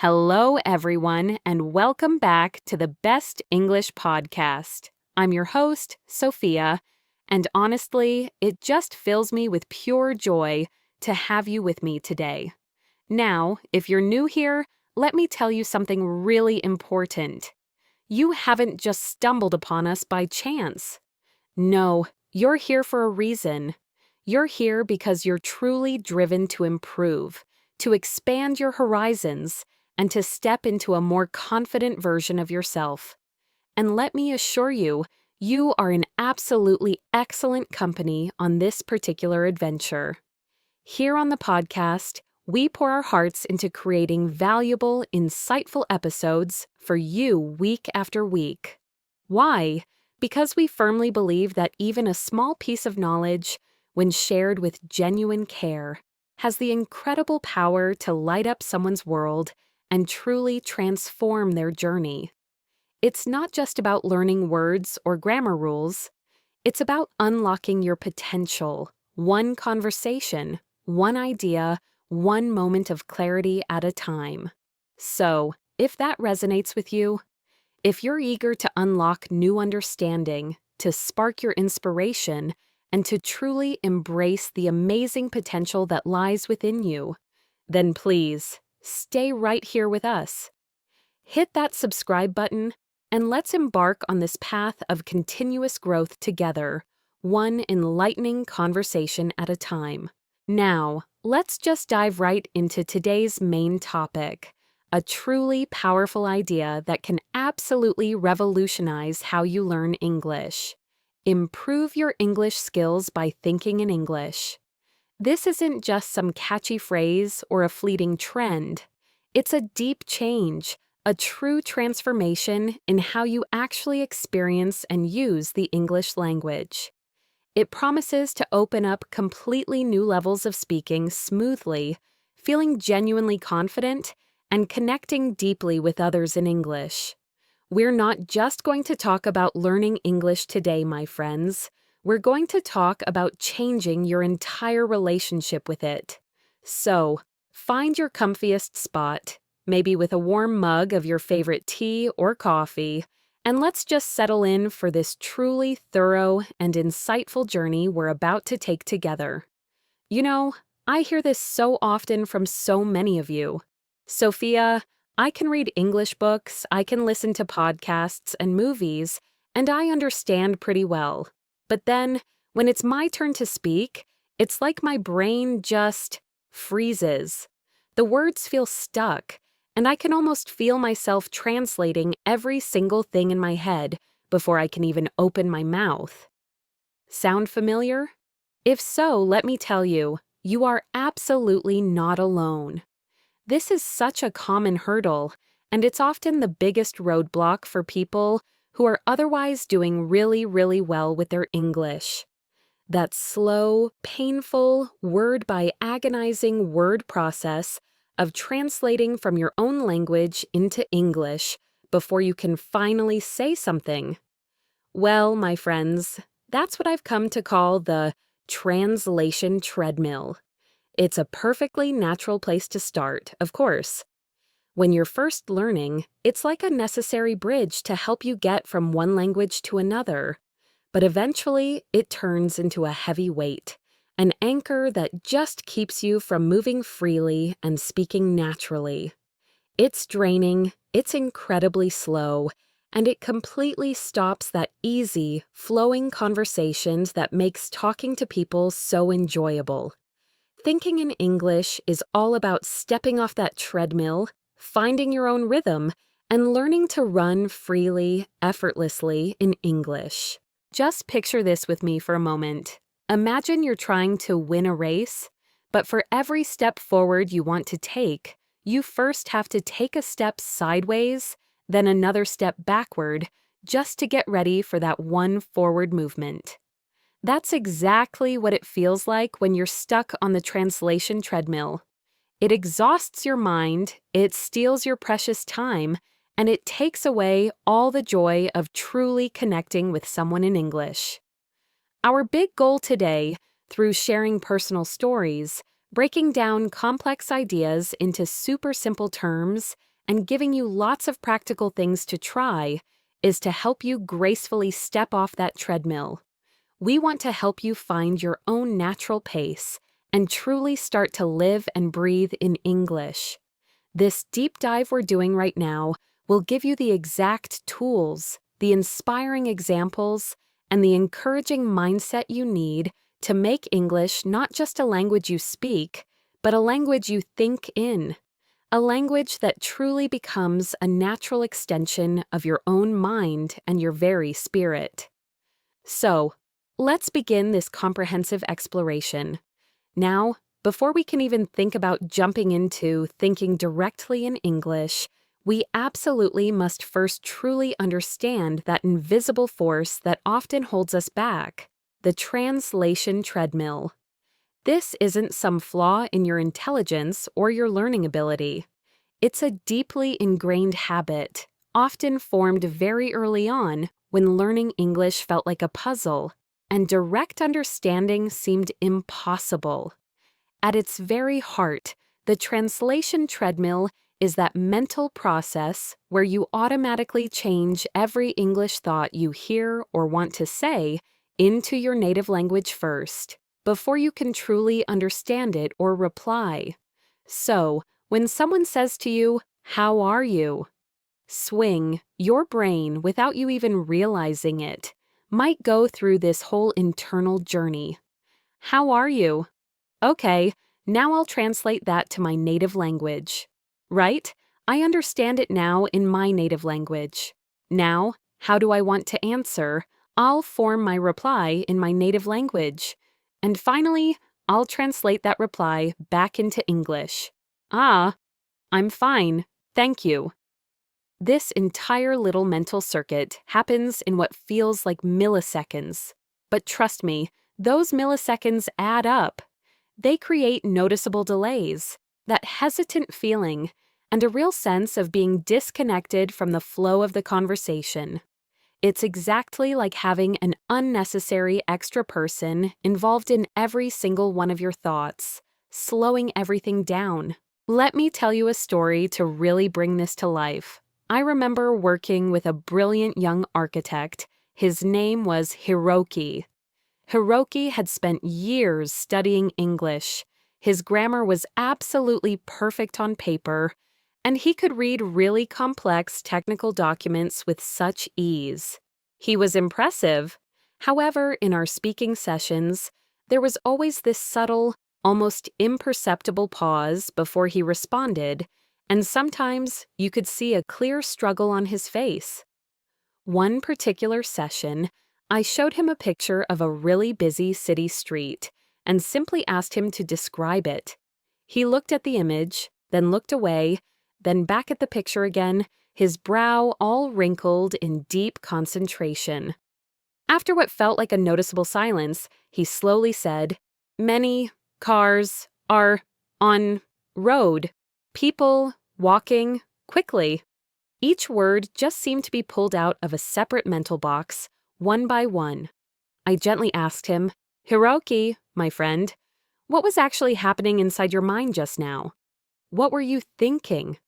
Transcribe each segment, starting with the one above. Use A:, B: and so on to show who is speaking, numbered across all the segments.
A: Hello, everyone, and welcome back to the Best English Podcast. I'm your host, Sophia, and honestly, it just fills me with pure joy to have you with me today. Now, if you're new here, let me tell you something really important. You haven't just stumbled upon us by chance. No, you're here for a reason. You're here because you're truly driven to improve, to expand your horizons, and to step into a more confident version of yourself. And let me assure you, you are in absolutely excellent company on this particular adventure. Here on the podcast, we pour our hearts into creating valuable, insightful episodes for you week after week. Why? Because we firmly believe that even a small piece of knowledge, when shared with genuine care, has the incredible power to light up someone's world and truly transform their journey. It's not just about learning words or grammar rules. It's about unlocking your potential, one conversation, one idea, one moment of clarity at a time. So, if that resonates with you, if you're eager to unlock new understanding, to spark your inspiration, and to truly embrace the amazing potential that lies within you, then please, stay right here with us. Hit that subscribe button, and let's embark on this path of continuous growth together, one enlightening conversation at a time. Now, let's just dive right into today's main topic, a truly powerful idea that can absolutely revolutionize how you learn English. Improve your English skills by thinking in English. This isn't just some catchy phrase or a fleeting trend. It's a deep change, a true transformation in how you actually experience and use the English language. It promises to open up completely new levels of speaking smoothly, feeling genuinely confident, and connecting deeply with others in English. We're not just going to talk about learning English today, my friends. We're going to talk about changing your entire relationship with it. So, find your comfiest spot, maybe with a warm mug of your favorite tea or coffee, and let's just settle in for this truly thorough and insightful journey we're about to take together. You know, I hear this so often from so many of you. Sophia, I can read English books, I can listen to podcasts and movies, and I understand pretty well. But then, when it's my turn to speak, it's like my brain just freezes. The words feel stuck, and I can almost feel myself translating every single thing in my head before I can even open my mouth. Sound familiar? If so, let me tell you, you are absolutely not alone. This is such a common hurdle, and it's often the biggest roadblock for people who are otherwise doing really, really well with their English. That slow, painful, word-by-agonizing word process of translating from your own language into English before you can finally say something. Well, my friends, that's what I've come to call the Translation Treadmill. It's a perfectly natural place to start, of course. When you're first learning, it's like a necessary bridge to help you get from one language to another. But eventually, it turns into a heavy weight, an anchor that just keeps you from moving freely and speaking naturally. It's draining, it's incredibly slow, and it completely stops that easy, flowing conversations that makes talking to people so enjoyable. Thinking in English is all about stepping off that treadmill, finding your own rhythm, and learning to run freely, effortlessly in English. Just picture this with me for a moment. Imagine you're trying to win a race, but for every step forward you want to take, you first have to take a step sideways, then another step backward, just to get ready for that one forward movement. That's exactly what it feels like when you're stuck on the translation treadmill. It exhausts your mind, it steals your precious time, and it takes away all the joy of truly connecting with someone in English. Our big goal today, through sharing personal stories, breaking down complex ideas into super simple terms, and giving you lots of practical things to try is to help you gracefully step off that treadmill. We want to help you find your own natural pace and truly start to live and breathe in English. This deep dive we're doing right now will give you the exact tools, the inspiring examples, and the encouraging mindset you need to make English not just a language you speak, but a language you think in. A language that truly becomes a natural extension of your own mind and your very spirit. So, let's begin this comprehensive exploration. Now, before we can even think about jumping into thinking directly in English, we absolutely must first truly understand that invisible force that often holds us back, the translation treadmill. This isn't some flaw in your intelligence or your learning ability. It's a deeply ingrained habit, often formed very early on when learning English felt like a puzzle, and direct understanding seemed impossible. At its very heart, the translation treadmill is that mental process where you automatically change every English thought you hear or want to say into your native language first, before you can truly understand it or reply. So, when someone says to you, "How are you?" swing, your brain, without you even realizing it, might go through this whole internal journey. How are you? Okay, now I'll translate that to my native language. Right? I understand it now in my native language. Now, how do I want to answer? I'll form my reply in my native language. And finally, I'll translate that reply back into English. Ah, I'm fine, thank you. This entire little mental circuit happens in what feels like milliseconds. But trust me, those milliseconds add up. They create noticeable delays, that hesitant feeling, and a real sense of being disconnected from the flow of the conversation. It's exactly like having an unnecessary extra person involved in every single one of your thoughts, slowing everything down. Let me tell you a story to really bring this to life. I remember working with a brilliant young architect. His name was Hiroki. Hiroki had spent years studying English. His grammar was absolutely perfect on paper, and he could read really complex technical documents with such ease. He was impressive. However, in our speaking sessions, there was always this subtle, almost imperceptible pause before he responded, and sometimes you could see a clear struggle on his face. One particular session, I showed him a picture of a really busy city street and simply asked him to describe it. He looked at the image, then looked away, then back at the picture again, his brow all wrinkled in deep concentration. After what felt like a noticeable silence, he slowly said, "Many cars are on road. People walking quickly." Each word just seemed to be pulled out of a separate mental box, one by one. I gently asked him, "Hiroki, my friend, what was actually happening inside your mind just now? What were you thinking?"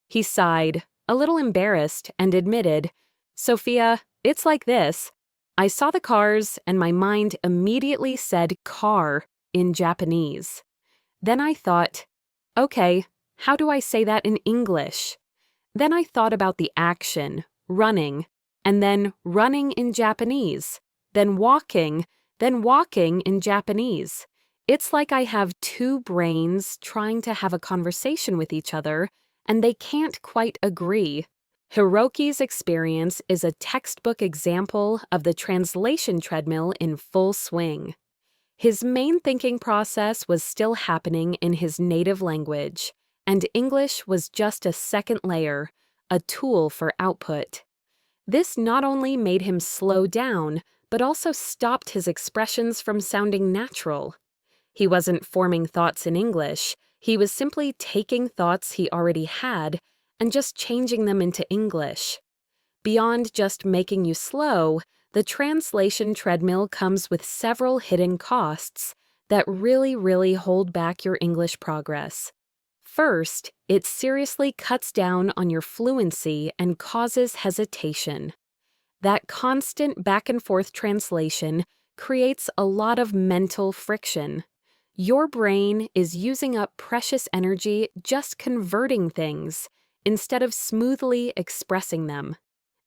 A: He sighed, a little embarrassed, and admitted, "Sophia, it's like this. I saw the cars and my mind immediately said car in Japanese. Then I thought, okay, how do I say that in English? Then I thought about the action, running, and then running in Japanese, then walking in Japanese. It's like I have two brains trying to have a conversation with each other, and they can't quite agree." Hiroki's experience is a textbook example of the translation treadmill in full swing. His main thinking process was still happening in his native language, and English was just a second layer, a tool for output. This not only made him slow down, but also stopped his expressions from sounding natural. He wasn't forming thoughts in English, he was simply taking thoughts he already had and just changing them into English. Beyond just making you slow, the translation treadmill comes with several hidden costs that really hold back your English progress. First, it seriously cuts down on your fluency and causes hesitation. That constant back and forth translation creates a lot of mental friction. Your brain is using up precious energy just converting things instead of smoothly expressing them.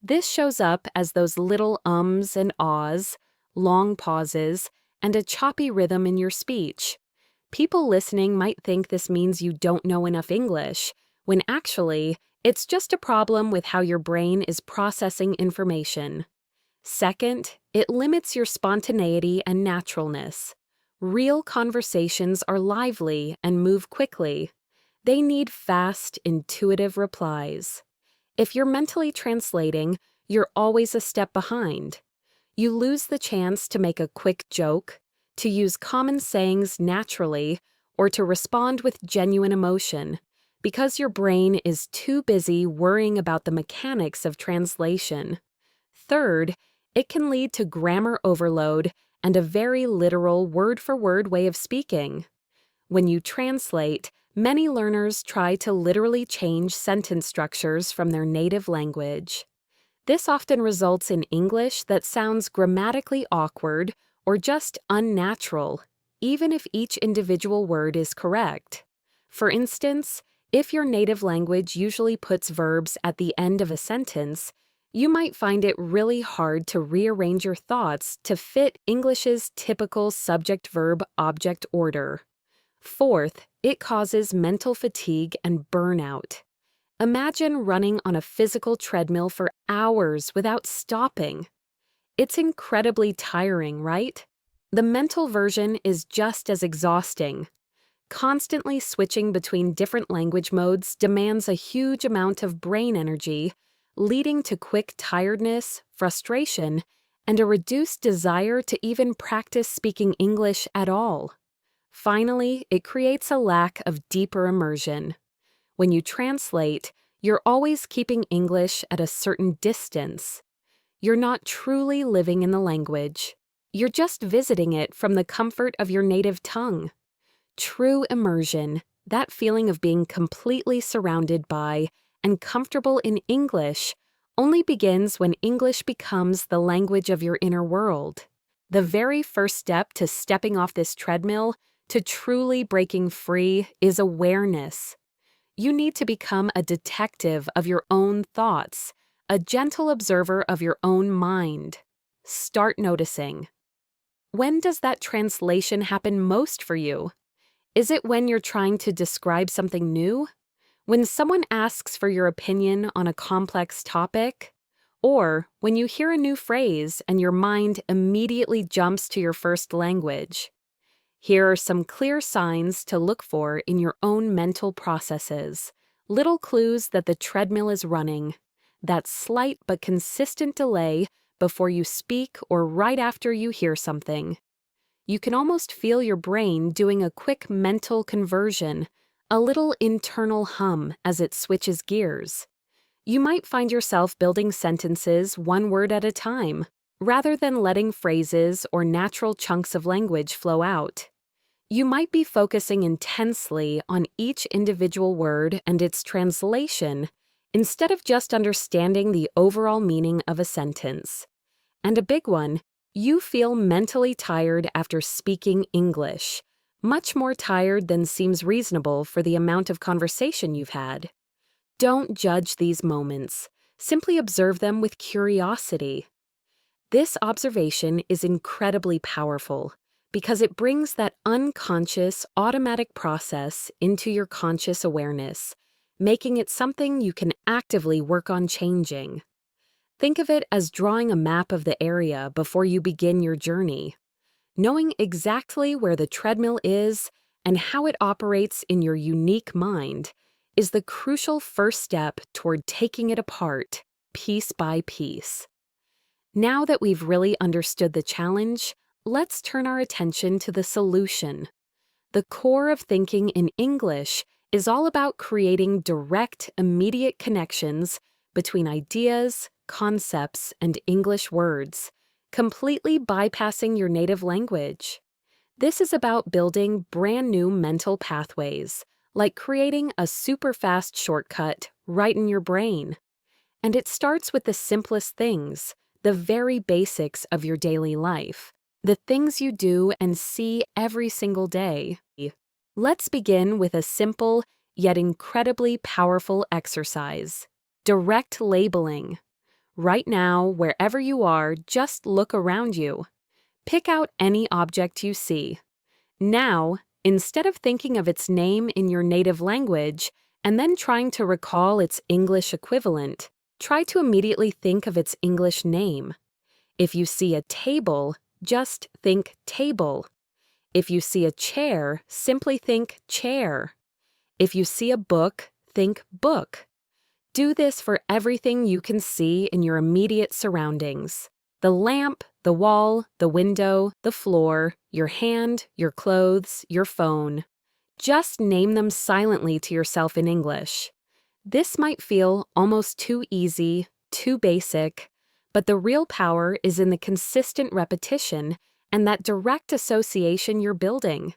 A: This shows up as those little ums and ahs, long pauses, and a choppy rhythm in your speech. People listening might think this means you don't know enough English, when actually, it's just a problem with how your brain is processing information. Second, it limits your spontaneity and naturalness. Real conversations are lively and move quickly. They need fast, intuitive replies. If you're mentally translating, you're always a step behind. You lose the chance to make a quick joke, to use common sayings naturally, or to respond with genuine emotion, because your brain is too busy worrying about the mechanics of translation. Third, it can lead to grammar overload and a very literal word-for-word way of speaking. When you translate, many learners try to literally change sentence structures from their native language. This often results in English that sounds grammatically awkward or just unnatural, even if each individual word is correct. For instance, if your native language usually puts verbs at the end of a sentence, you might find it really hard to rearrange your thoughts to fit English's typical subject-verb-object order. Fourth, it causes mental fatigue and burnout. Imagine running on a physical treadmill for hours without stopping. It's incredibly tiring, right? The mental version is just as exhausting. Constantly switching between different language modes demands a huge amount of brain energy, leading to quick tiredness, frustration, and a reduced desire to even practice speaking English at all. Finally, it creates a lack of deeper immersion. When you translate, you're always keeping English at a certain distance. You're not truly living in the language. You're just visiting it from the comfort of your native tongue. True immersion, that feeling of being completely surrounded by and comfortable in English, only begins when English becomes the language of your inner world. The very first step to stepping off this treadmill, to truly breaking free, is awareness. You need to become a detective of your own thoughts, a gentle observer of your own mind. Start noticing. When does that translation happen most for you? Is it when you're trying to describe something new? When someone asks for your opinion on a complex topic? Or when you hear a new phrase and your mind immediately jumps to your first language? Here are some clear signs to look for in your own mental processes, little clues that the treadmill is running, that slight but consistent delay before you speak or right after you hear something. You can almost feel your brain doing a quick mental conversion, a little internal hum as it switches gears. You might find yourself building sentences one word at a time, rather than letting phrases or natural chunks of language flow out. You might be focusing intensely on each individual word and its translation, instead of just understanding the overall meaning of a sentence. And a big one, you feel mentally tired after speaking English, much more tired than seems reasonable for the amount of conversation you've had. Don't judge these moments. Simply observe them with curiosity. This observation is incredibly powerful because it brings that unconscious, automatic process into your conscious awareness, making it something you can actively work on changing. Think of it as drawing a map of the area before you begin your journey. Knowing exactly where the treadmill is and how it operates in your unique mind is the crucial first step toward taking it apart, piece by piece. Now that we've really understood the challenge, let's turn our attention to the solution. The core of thinking in English is all about creating direct, immediate connections between ideas, concepts, and English words, completely bypassing your native language. This is about building brand new mental pathways, like creating a super fast shortcut right in your brain. And it starts with the simplest things, the very basics of your daily life, the things you do and see every single day. Let's begin with a simple yet incredibly powerful exercise: direct labeling. Right now, wherever you are, just look around you. Pick out any object you see. Now, instead of thinking of its name in your native language and then trying to recall its English equivalent, try to immediately think of its English name. If you see a table, just think table. If you see a chair, simply think chair. If you see a book, think book. Do this for everything you can see in your immediate surroundings: the lamp, the wall, the window, the floor, your hand, your clothes, your phone. Just name them silently to yourself in English. This might feel almost too easy, too basic, but the real power is in the consistent repetition and that direct association you're building.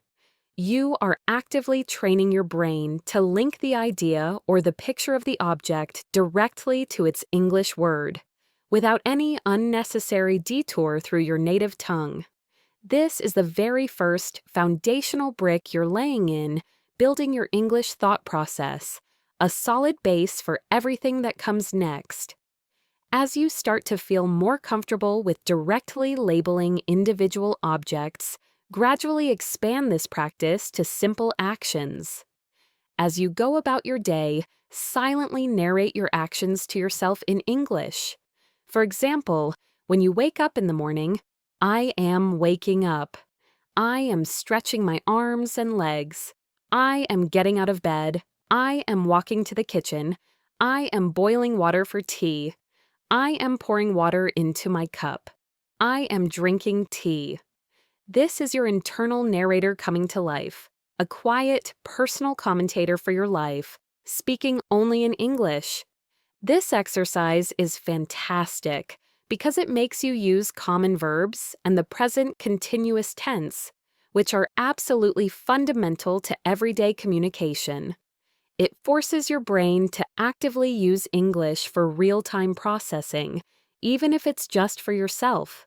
A: You are actively training your brain to link the idea or the picture of the object directly to its English word, without any unnecessary detour through your native tongue. This is the very first foundational brick you're laying in building your English thought process, a solid base for everything that comes next. As you start to feel more comfortable with directly labeling individual objects, gradually expand this practice to simple actions. As you go about your day, silently narrate your actions to yourself in English. For example, when you wake up in the morning, I am waking up. I am stretching my arms and legs. I am getting out of bed. I am walking to the kitchen. I am boiling water for tea. I am pouring water into my cup. I am drinking tea. This is your internal narrator coming to life, a quiet, personal commentator for your life, speaking only in English. This exercise is fantastic because it makes you use common verbs and the present continuous tense, which are absolutely fundamental to everyday communication. It forces your brain to actively use English for real-time processing, even if it's just for yourself.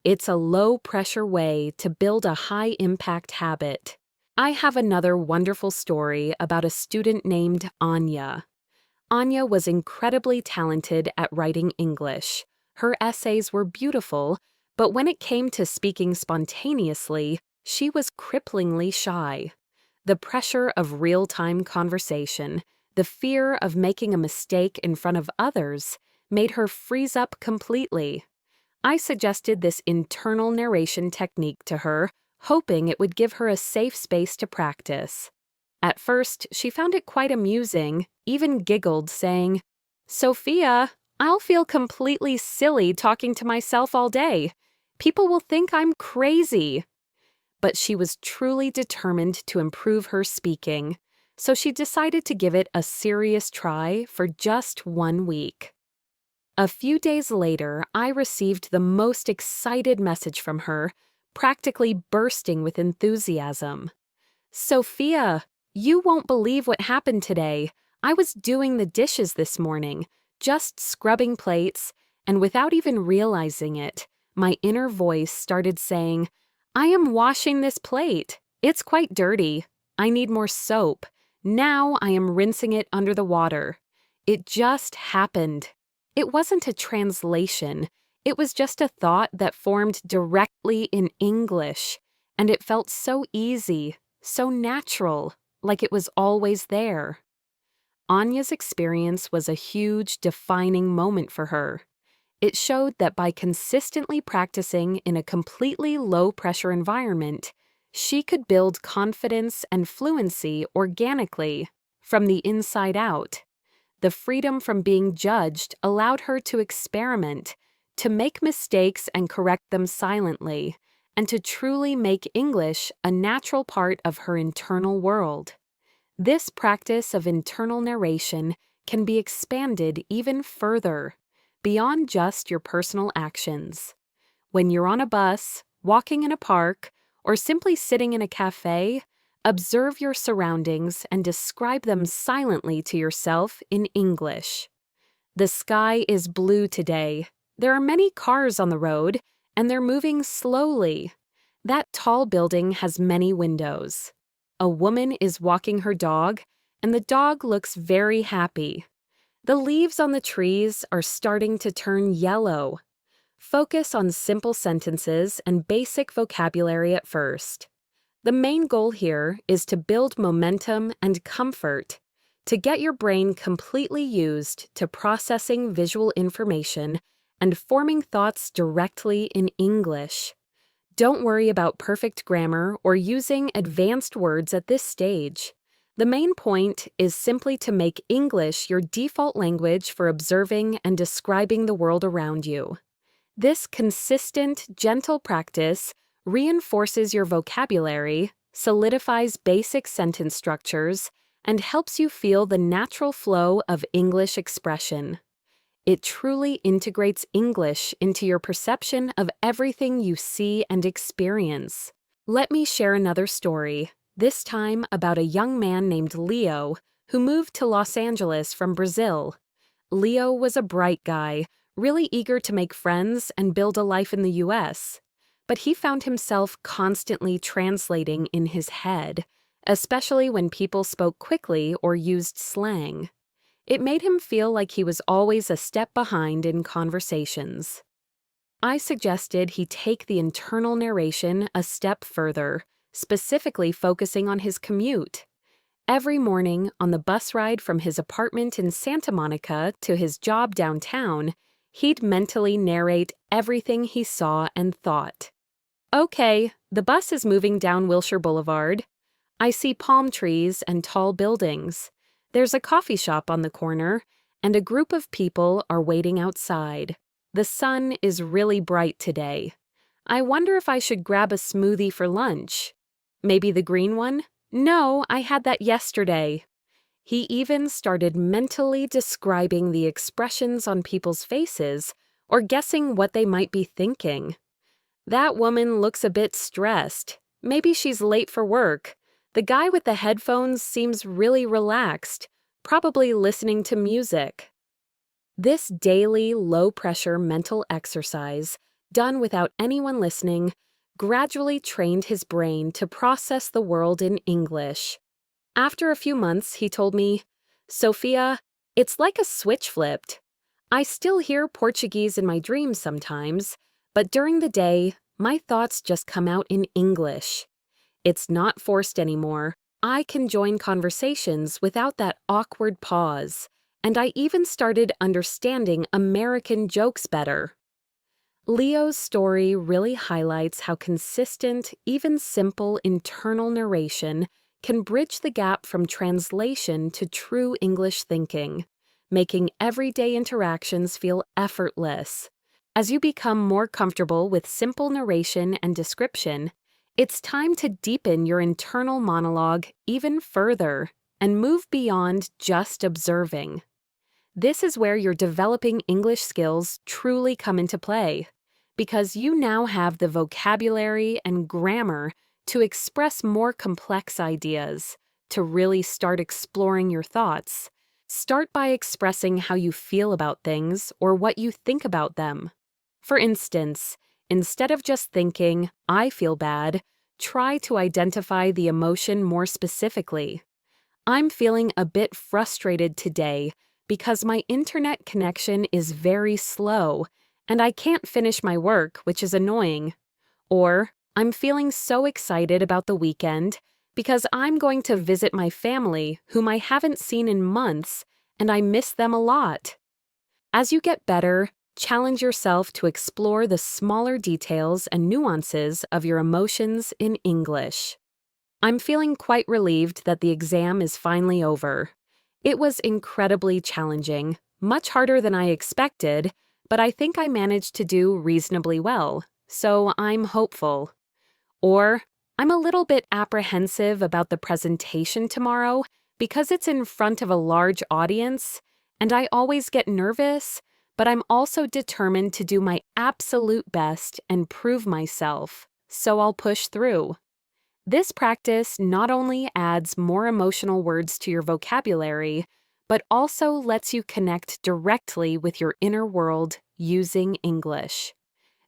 A: It's a low-pressure way to build a high-impact habit. I have another wonderful story about a student named Anya. Anya was incredibly talented at writing English. Her essays were beautiful, but when it came to speaking spontaneously, she was cripplingly shy. The pressure of real-time conversation, the fear of making a mistake in front of others, made her freeze up completely. I suggested this internal narration technique to her, hoping it would give her a safe space to practice. At first, she found it quite amusing, even giggled, saying, "Sophia, I'll feel completely silly talking to myself all day. People will think I'm crazy." But she was truly determined to improve her speaking, so she decided to give it a serious try for just 1 week. A few days later, I received the most excited message from her, practically bursting with enthusiasm. "Sophia, you won't believe what happened today. I was doing the dishes this morning, just scrubbing plates, and without even realizing it, my inner voice started saying, 'I am washing this plate. It's quite dirty. I need more soap. Now I am rinsing it under the water.' It just happened. It wasn't a translation. It was just a thought that formed directly in English, and it felt so easy, so natural, like it was always there." Anya's experience was a huge, defining moment for her. It showed that by consistently practicing in a completely low-pressure environment, she could build confidence and fluency organically, from the inside out. The freedom from being judged allowed her to experiment, to make mistakes and correct them silently, and to truly make English a natural part of her internal world. This practice of internal narration can be expanded even further, beyond just your personal actions. When you're on a bus, walking in a park, or simply sitting in a cafe, Observe your surroundings and describe them silently to yourself in English. The sky is blue today. There are many cars on the road, and they're moving slowly. That tall building has many windows. A woman is walking her dog, and the dog looks very happy. The leaves on the trees are starting to turn yellow. Focus on simple sentences and basic vocabulary at first. The main goal here is to build momentum and comfort, to get your brain completely used to processing visual information and forming thoughts directly in English. Don't worry about perfect grammar or using advanced words at this stage. The main point is simply to make English your default language for observing and describing the world around you. This consistent, gentle practice reinforces your vocabulary, solidifies basic sentence structures, and helps you feel the natural flow of English expression. It truly integrates English into your perception of everything you see and experience. Let me share another story, this time about a young man named Leo who moved to Los Angeles from Brazil. Leo was a bright guy, really eager to make friends and build a life in the US. But he found himself constantly translating in his head, especially when people spoke quickly or used slang. It made him feel like he was always a step behind in conversations. I suggested he take the internal narration a step further, specifically focusing on his commute. Every morning, on the bus ride from his apartment in Santa Monica to his job downtown, he'd mentally narrate everything he saw and thought. Okay, the bus is moving down Wilshire Boulevard. I see palm trees and tall buildings. There's a coffee shop on the corner, and a group of people are waiting outside. The sun is really bright today. I wonder if I should grab a smoothie for lunch. Maybe the green one? No, I had that yesterday. He even started mentally describing the expressions on people's faces or guessing what they might be thinking. That woman looks a bit stressed. Maybe she's late for work. The guy with the headphones seems really relaxed, probably listening to music. This daily, low-pressure mental exercise, done without anyone listening, gradually trained his brain to process the world in English. After a few months, he told me, "Sophia, it's like a switch flipped. I still hear Portuguese in my dreams sometimes, but during the day, my thoughts just come out in English. It's not forced anymore. I can join conversations without that awkward pause, and I even started understanding American jokes better." Leo's story really highlights how consistent, even simple internal narration can bridge the gap from translation to true English thinking, making everyday interactions feel effortless. As you become more comfortable with simple narration and description, it's time to deepen your internal monologue even further and move beyond just observing. This is where your developing English skills truly come into play, because you now have the vocabulary and grammar to express more complex ideas, to really start exploring your thoughts. Start by expressing how you feel about things or what you think about them. For instance, instead of just thinking, "I feel bad," try to identify the emotion more specifically. "I'm feeling a bit frustrated today because my internet connection is very slow and I can't finish my work, which is annoying." Or, "I'm feeling so excited about the weekend because I'm going to visit my family whom I haven't seen in months and I miss them a lot." As you get better, challenge yourself to explore the smaller details and nuances of your emotions in English. I'm feeling quite relieved that the exam is finally over. It was incredibly challenging, much harder than I expected, but I think I managed to do reasonably well, so I'm hopeful. Or, "I'm a little bit apprehensive about the presentation tomorrow because it's in front of a large audience, and I always get nervous, but I'm also determined to do my absolute best and prove myself, so I'll push through." This practice not only adds more emotional words to your vocabulary, but also lets you connect directly with your inner world using English.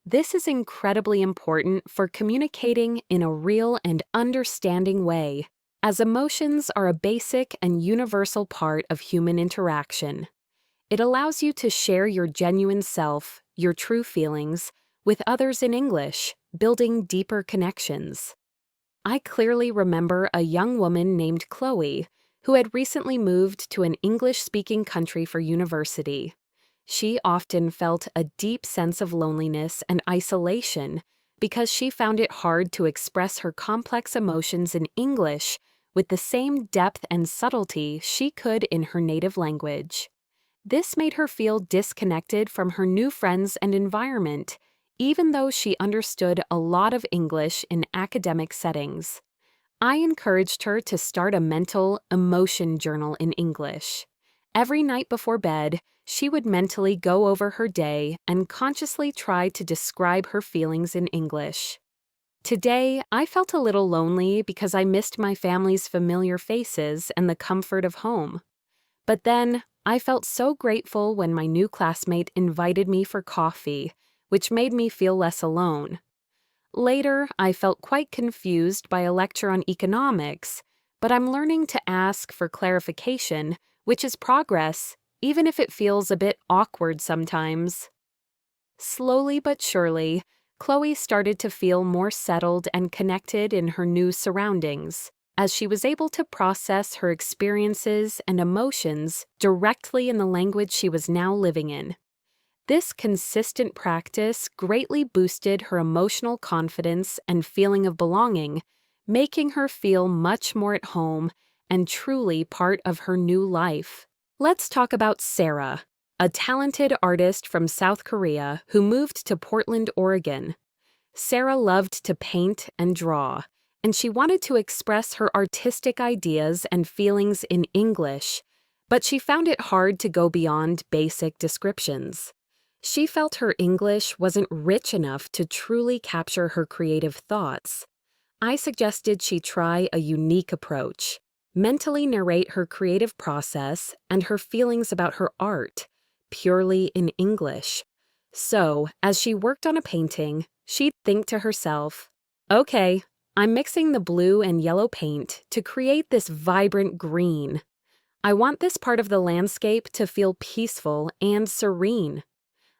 A: This is incredibly important for communicating in a real and understanding way, as emotions are a basic and universal part of human interaction. It allows you to share your genuine self, your true feelings, with others in English, building deeper connections. I clearly remember a young woman named Chloe who had recently moved to an English-speaking country for university. She often felt a deep sense of loneliness and isolation because she found it hard to express her complex emotions in English with the same depth and subtlety she could in her native language. This made her feel disconnected from her new friends and environment, even though she understood a lot of English in academic settings. I encouraged her to start a mental emotion journal in English. Every night before bed, she would mentally go over her day and consciously try to describe her feelings in English. Today, I felt a little lonely because I missed my family's familiar faces and the comfort of home. But then, I felt so grateful when my new classmate invited me for coffee, which made me feel less alone. Later, I felt quite confused by a lecture on economics, but I'm learning to ask for clarification, which is progress, even if it feels a bit awkward sometimes. Slowly but surely, Chloe started to feel more settled and connected in her new surroundings, as she was able to process her experiences and emotions directly in the language she was now living in. This consistent practice greatly boosted her emotional confidence and feeling of belonging, making her feel much more at home and truly part of her new life. Let's talk about Sarah, a talented artist from South Korea who moved to Portland, Oregon. Sarah loved to paint and draw, and she wanted to express her artistic ideas and feelings in English, but she found it hard to go beyond basic descriptions. She felt her English wasn't rich enough to truly capture her creative thoughts. I suggested she try a unique approach, mentally narrate her creative process and her feelings about her art, purely in English. So, as she worked on a painting, she'd think to herself, "Okay, I'm mixing the blue and yellow paint to create this vibrant green. I want this part of the landscape to feel peaceful and serene.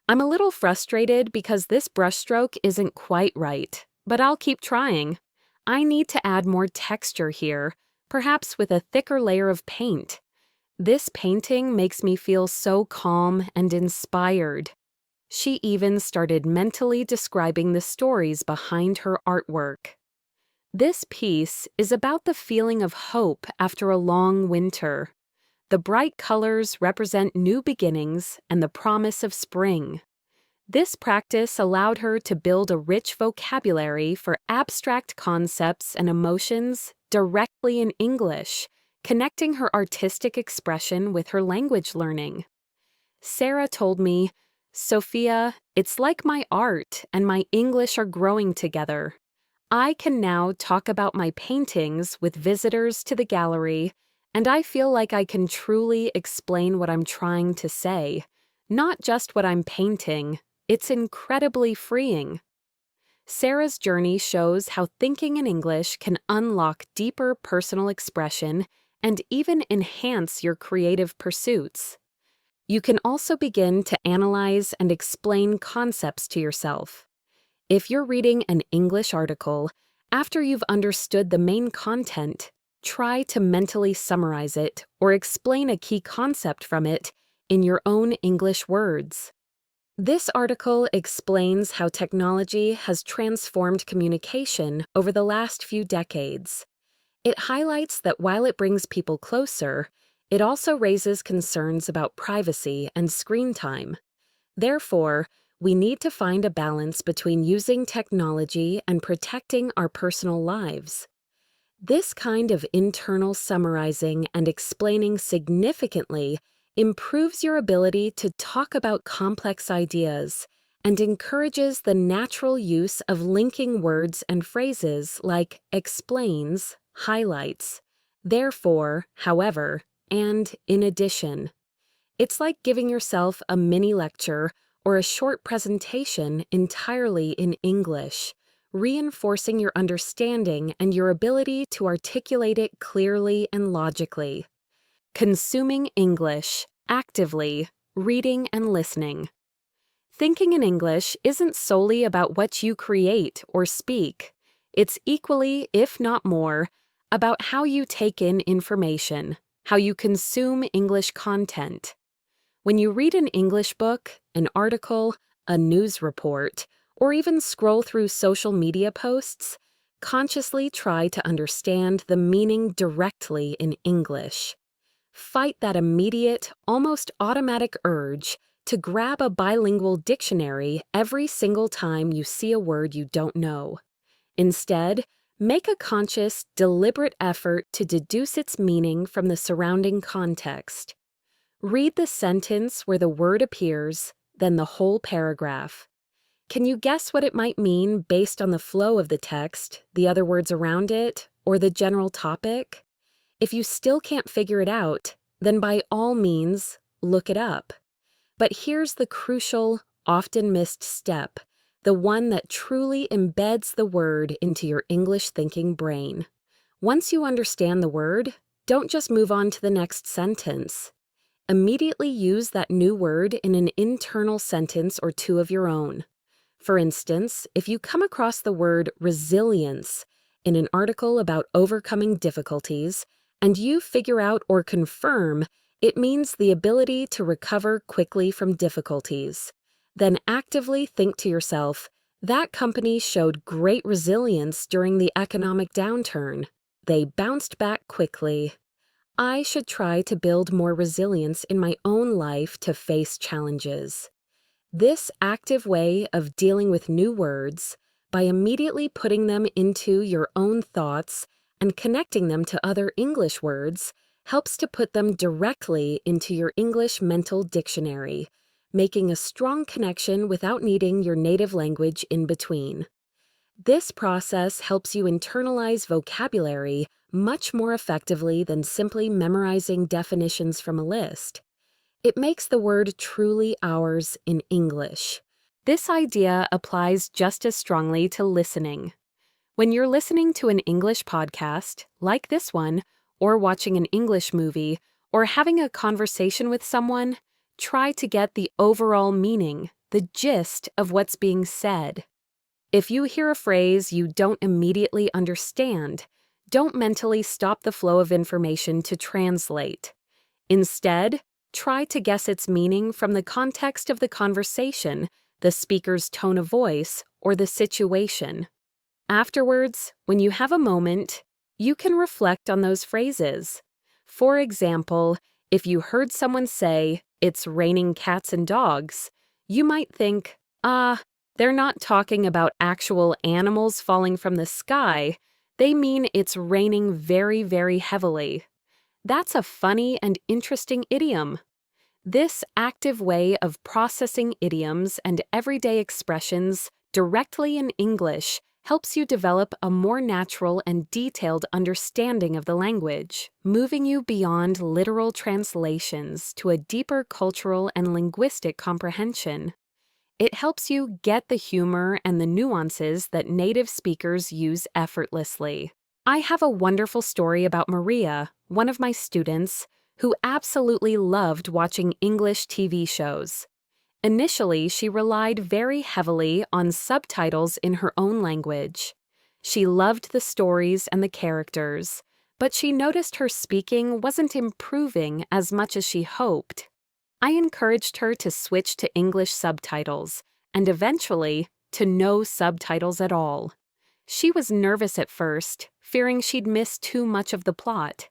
A: I'm a little frustrated because this brushstroke isn't quite right, but I'll keep trying. I need to add more texture here, perhaps with a thicker layer of paint. This painting makes me feel so calm and inspired." She even started mentally describing the stories behind her artwork. This piece is about the feeling of hope after a long winter. The bright colors represent new beginnings and the promise of spring. This practice allowed her to build a rich vocabulary for abstract concepts and emotions directly in English, connecting her artistic expression with her language learning. Sarah told me, "Sophia, it's like my art and my English are growing together. I can now talk about my paintings with visitors to the gallery, and I feel like I can truly explain what I'm trying to say, not just what I'm painting. It's incredibly freeing." Sarah's journey shows how thinking in English can unlock deeper personal expression and even enhance your creative pursuits. You can also begin to analyze and explain concepts to yourself. If you're reading an English article, after you've understood the main content, try to mentally summarize it or explain a key concept from it in your own English words. This article explains how technology has transformed communication over the last few decades. It highlights that while it brings people closer, it also raises concerns about privacy and screen time. Therefore, we need to find a balance between using technology and protecting our personal lives. This kind of internal summarizing and explaining significantly improves your ability to talk about complex ideas and encourages the natural use of linking words and phrases like explains, highlights, therefore, however, and in addition. It's like giving yourself a mini lecture or a short presentation entirely in English, reinforcing your understanding and your ability to articulate it clearly and logically. Consuming English, actively, reading and listening. Thinking in English isn't solely about what you create or speak. It's equally, if not more, about how you take in information, how you consume English content. When you read an English book, an article, a news report, or even scroll through social media posts, consciously try to understand the meaning directly in English. Fight that immediate, almost automatic urge to grab a bilingual dictionary every single time you see a word you don't know. Instead, make a conscious, deliberate effort to deduce its meaning from the surrounding context. Read the sentence where the word appears, then the whole paragraph. Can you guess what it might mean based on the flow of the text, the other words around it, or the general topic? If you still can't figure it out, then by all means, look it up. But here's the crucial, often missed step, the one that truly embeds the word into your English thinking brain. Once you understand the word, don't just move on to the next sentence. Immediately use that new word in an internal sentence or two of your own. For instance, if you come across the word resilience in an article about overcoming difficulties, and you figure out or confirm it means the ability to recover quickly from difficulties, then actively think to yourself, that company showed great resilience during the economic downturn. They bounced back quickly. I should try to build more resilience in my own life to face challenges. This active way of dealing with new words, by immediately putting them into your own thoughts and connecting them to other English words, helps to put them directly into your English mental dictionary, making a strong connection without needing your native language in between. This process helps you internalize vocabulary much more effectively than simply memorizing definitions from a list. It makes the word truly ours in English. This idea applies just as strongly to listening. When you're listening to an English podcast, like this one, or watching an English movie, or having a conversation with someone, try to get the overall meaning, the gist of what's being said. If you hear a phrase you don't immediately understand, don't mentally stop the flow of information to translate. Instead, try to guess its meaning from the context of the conversation, the speaker's tone of voice, or the situation. Afterwards, when you have a moment, you can reflect on those phrases. For example, if you heard someone say, "It's raining cats and dogs," you might think, they're not talking about actual animals falling from the sky. They mean it's raining very, very heavily. That's a funny and interesting idiom. This active way of processing idioms and everyday expressions directly in English helps you develop a more natural and detailed understanding of the language, moving you beyond literal translations to a deeper cultural and linguistic comprehension. It helps you get the humor and the nuances that native speakers use effortlessly. I have a wonderful story about Maria, one of my students, who absolutely loved watching English TV shows. Initially, she relied very heavily on subtitles in her own language. She loved the stories and the characters, but she noticed her speaking wasn't improving as much as she hoped. I encouraged her to switch to English subtitles, and eventually, to no subtitles at all. She was nervous at first, fearing she'd miss too much of the plot.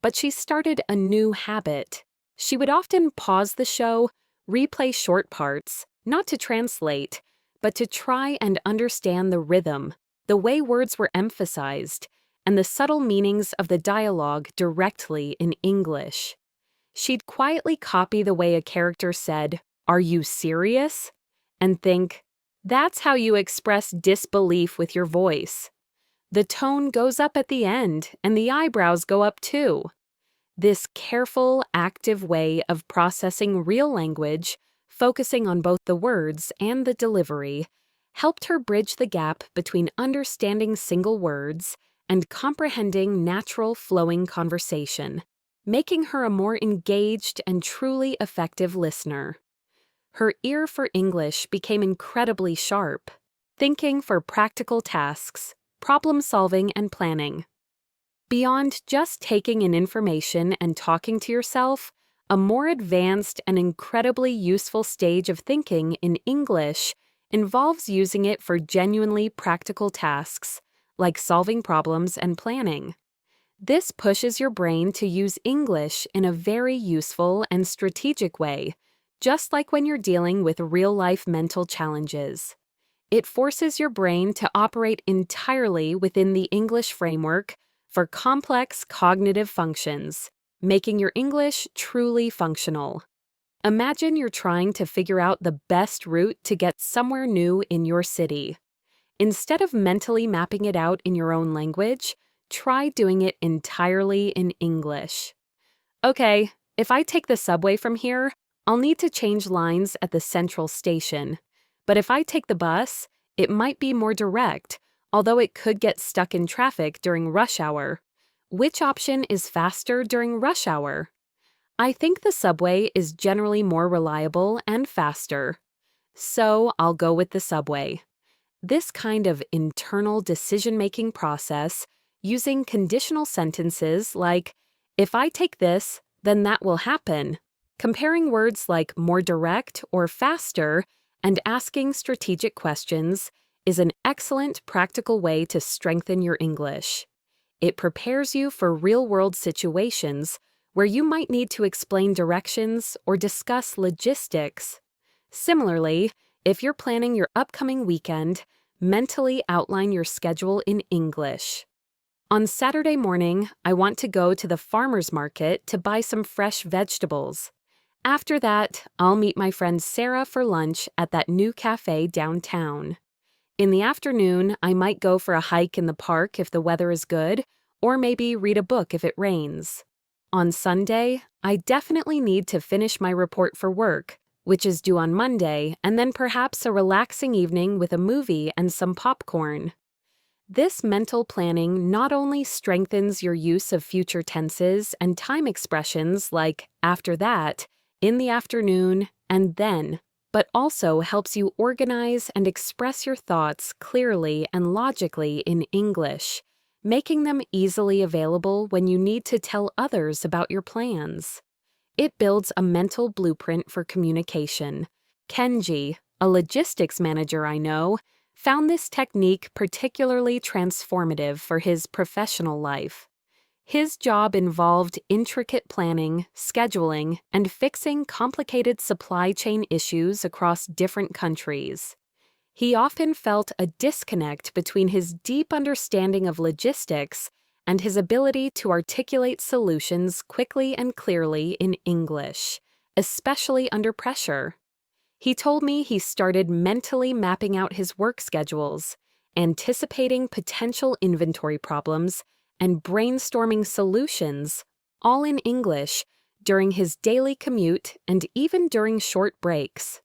A: But she started a new habit. She would often pause the show, replay short parts, not to translate, but to try and understand the rhythm, the way words were emphasized, and the subtle meanings of the dialogue directly in English. She'd quietly copy the way a character said, "Are you serious?" and think, that's how you express disbelief with your voice. The tone goes up at the end, and the eyebrows go up too. This careful, active way of processing real language, focusing on both the words and the delivery, helped her bridge the gap between understanding single words and comprehending natural flowing conversation, making her a more engaged and truly effective listener. Her ear for English became incredibly sharp, thinking for practical tasks, problem solving, and planning. Beyond just taking in information and talking to yourself, a more advanced and incredibly useful stage of thinking in English involves using it for genuinely practical tasks, like solving problems and planning. This pushes your brain to use English in a very useful and strategic way, just like when you're dealing with real-life mental challenges. It forces your brain to operate entirely within the English framework for complex cognitive functions, making your English truly functional. Imagine you're trying to figure out the best route to get somewhere new in your city. Instead of mentally mapping it out in your own language, try doing it entirely in English. Okay, if I take the subway from here, I'll need to change lines at the central station. But if I take the bus, it might be more direct, although it could get stuck in traffic during rush hour. Which option is faster during rush hour? I think the subway is generally more reliable and faster. So I'll go with the subway. This kind of internal decision-making process, using conditional sentences like, if I take this, then that will happen, comparing words like more direct or faster, and asking strategic questions, is an excellent practical way to strengthen your English. It prepares you for real-world situations where you might need to explain directions or discuss logistics. Similarly, if you're planning your upcoming weekend, mentally outline your schedule in English. On Saturday morning, I want to go to the farmer's market to buy some fresh vegetables. After that, I'll meet my friend Sarah for lunch at that new cafe downtown. In the afternoon, I might go for a hike in the park if the weather is good, or maybe read a book if it rains. On Sunday, I definitely need to finish my report for work, which is due on Monday, and then perhaps a relaxing evening with a movie and some popcorn. This mental planning not only strengthens your use of future tenses and time expressions like after that, in the afternoon, and then, but also helps you organize and express your thoughts clearly and logically in English, making them easily available when you need to tell others about your plans. It builds a mental blueprint for communication. Kenji, a logistics manager I know, found this technique particularly transformative for his professional life. His job involved intricate planning, scheduling, and fixing complicated supply chain issues across different countries. He often felt a disconnect between his deep understanding of logistics and his ability to articulate solutions quickly and clearly in English, especially under pressure. He told me he started mentally mapping out his work schedules, anticipating potential inventory problems, and brainstorming solutions, all in English, during his daily commute and even during short breaks.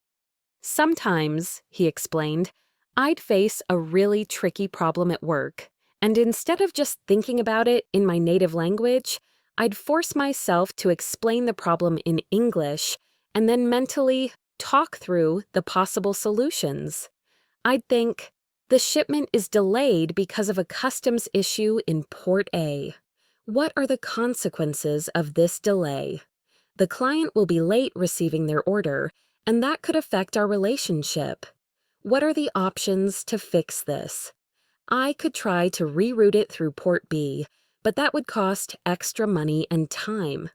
A: Sometimes, he explained, I'd face a really tricky problem at work, and instead of just thinking about it in my native language, I'd force myself to explain the problem in English and then mentally talk through the possible solutions. I'd think, the shipment is delayed because of a customs issue in Port A. What are the consequences of this delay? The client will be late receiving their order, and that could affect our relationship. What are the options to fix this? I could try to reroute it through Port B, but that would cost extra money and time.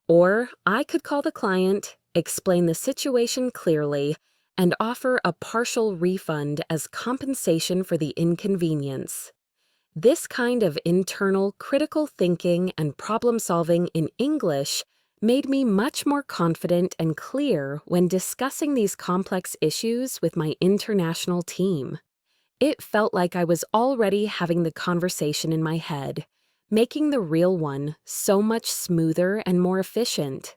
A: Or I could call the client, explain the situation clearly, and offer a partial refund as compensation for the inconvenience. This kind of internal critical thinking and problem solving in English made me much more confident and clear when discussing these complex issues with my international team. It felt like I was already having the conversation in my head, making the real one so much smoother and more efficient.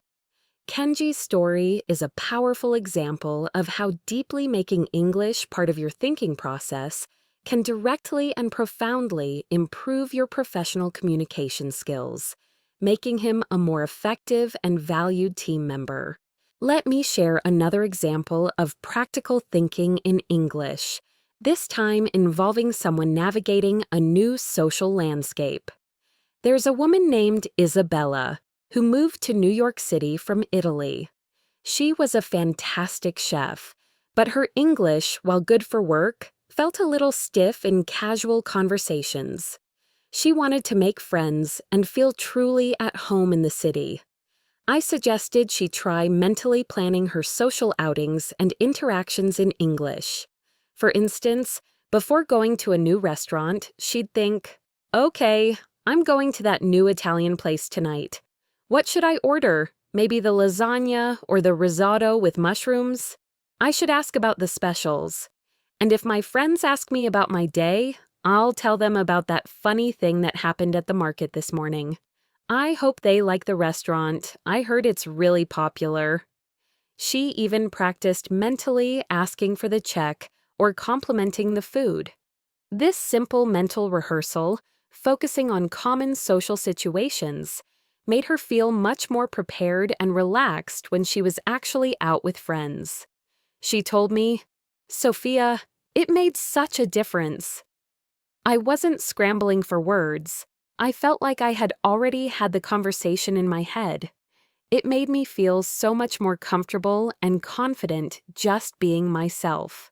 A: Kenji's story is a powerful example of how deeply making English part of your thinking process can directly and profoundly improve your professional communication skills, making him a more effective and valued team member. Let me share another example of practical thinking in English, this time involving someone navigating a new social landscape. There's a woman named Isabella who moved to New York City from Italy. She was a fantastic chef, but her English, while good for work, felt a little stiff in casual conversations. She wanted to make friends and feel truly at home in the city. I suggested she try mentally planning her social outings and interactions in English. For instance, before going to a new restaurant, she'd think, "Okay, I'm going to that new Italian place tonight. What should I order? Maybe the lasagna or the risotto with mushrooms? I should ask about the specials. And if my friends ask me about my day, I'll tell them about that funny thing that happened at the market this morning. I hope they like the restaurant. I heard it's really popular." She even practiced mentally asking for the check or complimenting the food. This simple mental rehearsal, focusing on common social situations, made her feel much more prepared and relaxed when she was actually out with friends. She told me, "Sophia, it made such a difference. I wasn't scrambling for words. I felt like I had already had the conversation in my head. It made me feel so much more comfortable and confident just being myself."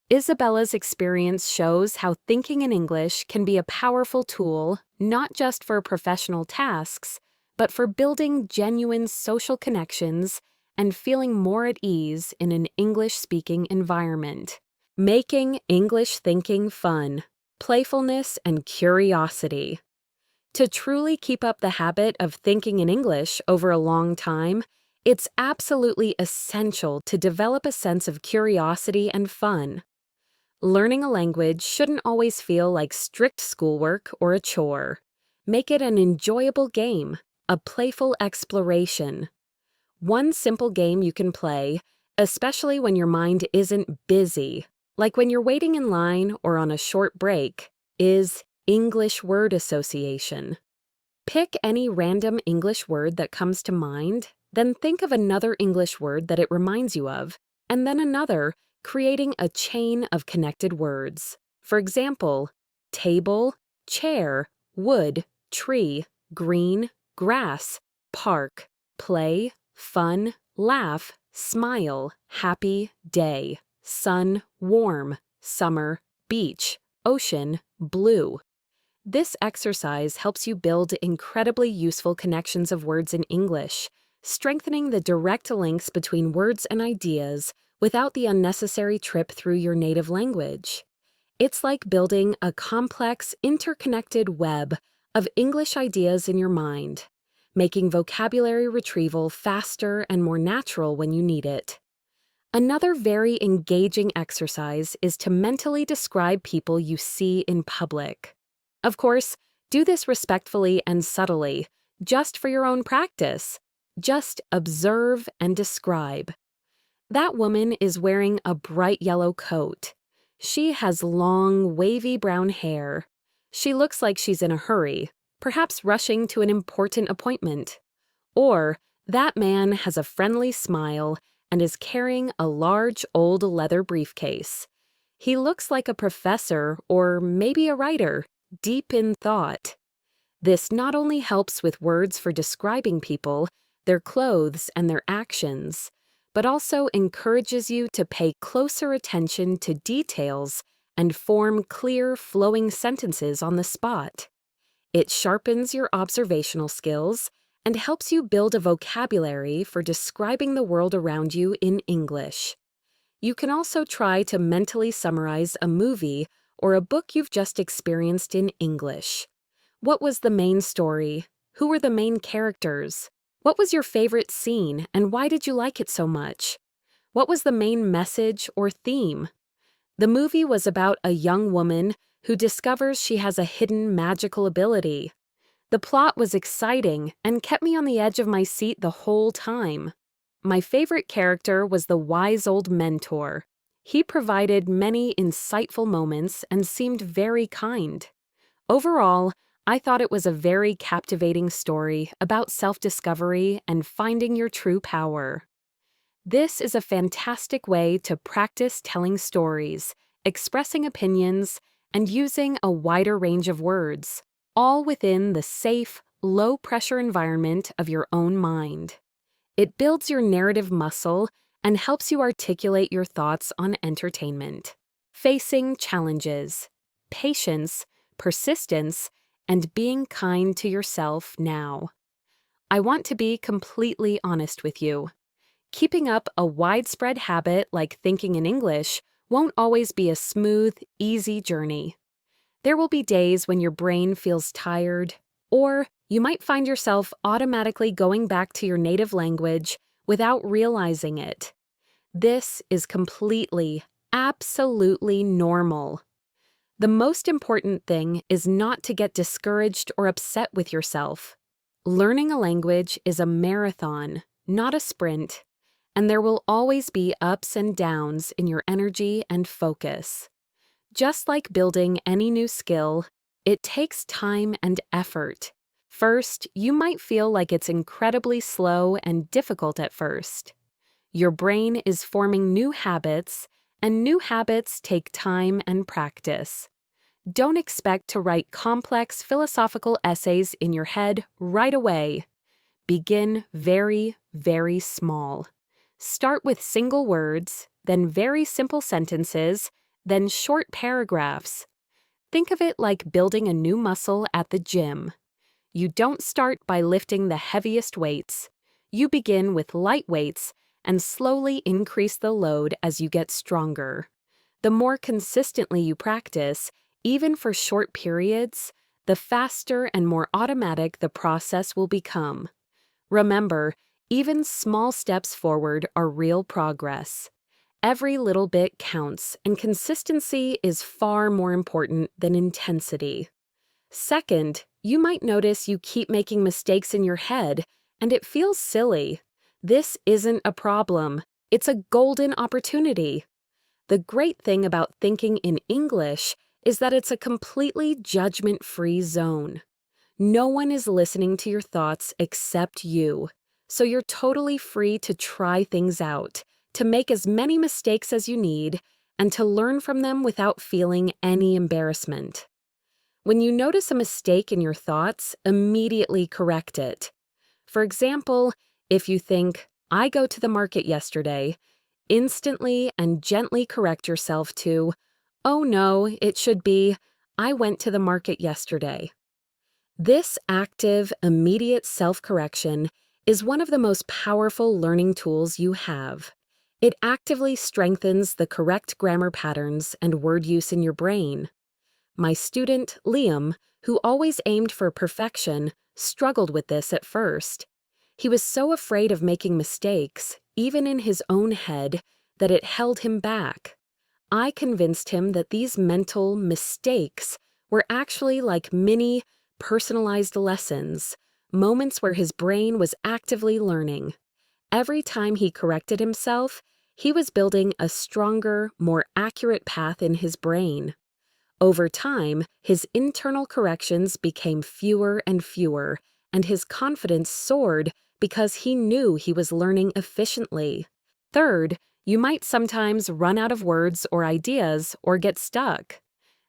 A: Isabella's experience shows how thinking in English can be a powerful tool not just for professional tasks, but for building genuine social connections and feeling more at ease in an English-speaking environment. Making English thinking fun, playfulness, and curiosity. To truly keep up the habit of thinking in English over a long time, it's absolutely essential to develop a sense of curiosity and fun. Learning a language shouldn't always feel like strict schoolwork or a chore. Make it an enjoyable game, a playful exploration. One simple game you can play, especially when your mind isn't busy, like when you're waiting in line or on a short break, is English word association. Pick any random English word that comes to mind, then think of another English word that it reminds you of, and then another, creating a chain of connected words. For example, table, chair, wood, tree, green, grass, park, play, fun, laugh, smile, happy, day, sun, warm, summer, beach, ocean, blue. This exercise helps you build incredibly useful connections of words in English, strengthening the direct links between words and ideas without the unnecessary trip through your native language. It's like building a complex, interconnected web of English ideas in your mind, making vocabulary retrieval faster and more natural when you need it. Another very engaging exercise is to mentally describe people you see in public. Of course, do this respectfully and subtly, just for your own practice. Just observe and describe. That woman is wearing a bright yellow coat. She has long, wavy brown hair. She looks like she's in a hurry, perhaps rushing to an important appointment. Or, that man has a friendly smile and is carrying a large old leather briefcase. He looks like a professor or maybe a writer, deep in thought. This not only helps with words for describing people, their clothes, and their actions, but also encourages you to pay closer attention to details and form clear, flowing sentences on the spot. It sharpens your observational skills and helps you build a vocabulary for describing the world around you in English. You can also try to mentally summarize a movie or a book you've just experienced in English. What was the main story? Who were the main characters? What was your favorite scene and why did you like it so much? What was the main message or theme? The movie was about a young woman who discovers she has a hidden magical ability. The plot was exciting and kept me on the edge of my seat the whole time. My favorite character was the wise old mentor. He provided many insightful moments and seemed very kind. Overall, I thought it was a very captivating story about self-discovery and finding your true power. This is a fantastic way to practice telling stories, expressing opinions, and using a wider range of words, all within the safe, low-pressure environment of your own mind. It builds your narrative muscle and helps you articulate your thoughts on entertainment. Facing challenges, patience, persistence, and being kind to yourself now. I want to be completely honest with you. Keeping up a widespread habit like thinking in English won't always be a smooth, easy journey. There will be days when your brain feels tired, or you might find yourself automatically going back to your native language without realizing it. This is completely, absolutely normal. The most important thing is not to get discouraged or upset with yourself. Learning a language is a marathon, not a sprint, and there will always be ups and downs in your energy and focus. Just like building any new skill, it takes time and effort. First, you might feel like it's incredibly slow and difficult at first. Your brain is forming new habits, and new habits take time and practice. Don't expect to write complex philosophical essays in your head right away. Begin very, very small. Start with single words, then very simple sentences, then short paragraphs. Think of it like building a new muscle at the gym. You don't start by lifting the heaviest weights. You begin with light weights and slowly increase the load as you get stronger. The more consistently you practice, even for short periods, the faster and more automatic the process will become. Remember, even small steps forward are real progress. Every little bit counts, and consistency is far more important than intensity. Second, you might notice you keep making mistakes in your head, and it feels silly. This isn't a problem. It's a golden opportunity. The great thing about thinking in English is that it's a completely judgment-free zone. No one is listening to your thoughts except you, so you're totally free to try things out, to make as many mistakes as you need, and to learn from them without feeling any embarrassment. When you notice a mistake in your thoughts, immediately correct it. For example, if you think, "I go to the market yesterday," instantly and gently correct yourself to, "Oh no, it should be, I went to the market yesterday." This active, immediate self-correction is one of the most powerful learning tools you have. It actively strengthens the correct grammar patterns and word use in your brain. My student, Liam, who always aimed for perfection, struggled with this at first. He was so afraid of making mistakes, even in his own head, that it held him back. I convinced him that these mental mistakes were actually like mini, personalized lessons, moments where his brain was actively learning. Every time he corrected himself, he was building a stronger, more accurate path in his brain. Over time, his internal corrections became fewer and fewer, and his confidence soared because he knew he was learning efficiently. Third, you might sometimes run out of words or ideas or get stuck.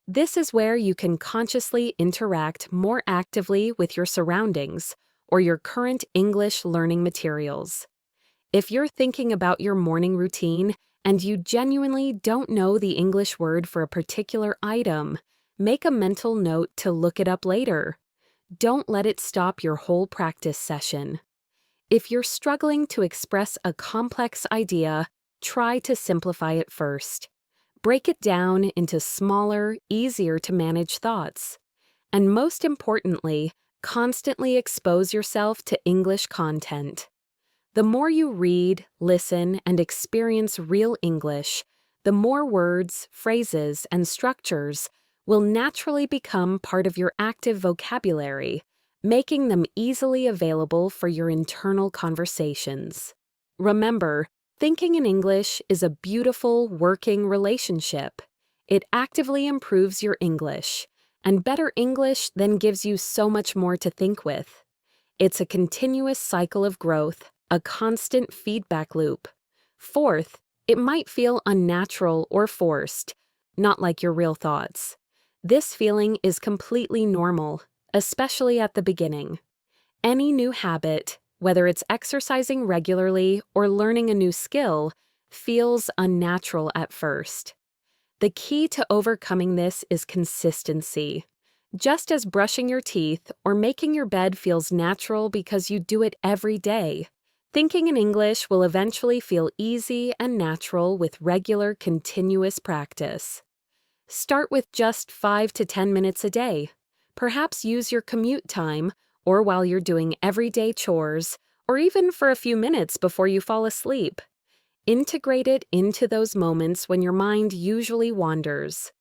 A: This is where you can consciously interact more actively with your surroundings or your current English learning materials. If you're thinking about your morning routine and you genuinely don't know the English word for a particular item, make a mental note to look it up later. Don't let it stop your whole practice session. If you're struggling to express a complex idea, try to simplify it first. Break it down into smaller, easier to manage thoughts. And most importantly, constantly expose yourself to English content. The more you read, listen, and experience real English, the more words, phrases, and structures will naturally become part of your active vocabulary, making them easily available for your internal conversations. Remember, thinking in English is a beautiful, working relationship. It actively improves your English, and better English then gives you so much more to think with. It's a continuous cycle of growth, a constant feedback loop. Fourth, it might feel unnatural or forced, not like your real thoughts. This feeling is completely normal, especially at the beginning. Any new habit, whether it's exercising regularly or learning a new skill, feels unnatural at first. The key to overcoming this is consistency. Just as brushing your teeth or making your bed feels natural because you do it every day, thinking in English will eventually feel easy and natural with regular, continuous practice. Start with just 5 to 10 minutes a day. Perhaps use your commute time, or while you're doing everyday chores, or even for a few minutes before you fall asleep. Integrate it into those moments when your mind usually wanders.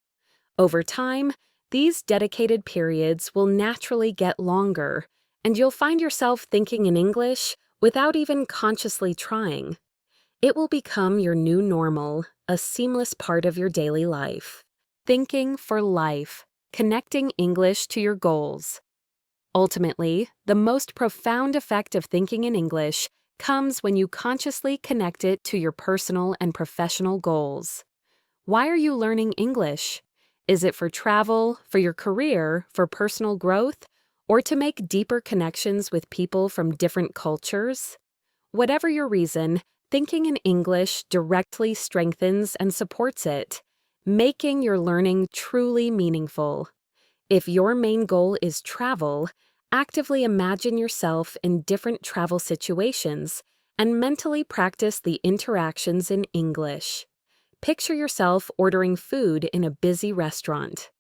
A: Over time, these dedicated periods will naturally get longer, and you'll find yourself thinking in English without even consciously trying. It will become your new normal, a seamless part of your daily life. Thinking for life, connecting English to your goals. Ultimately, the most profound effect of thinking in English comes when you consciously connect it to your personal and professional goals. Why are you learning English? Is it for travel, for your career, for personal growth, or to make deeper connections with people from different cultures? Whatever your reason, thinking in English directly strengthens and supports it, making your learning truly meaningful. If your main goal is travel, actively imagine yourself in different travel situations and mentally practice the interactions in English. Picture yourself ordering food in a busy restaurant.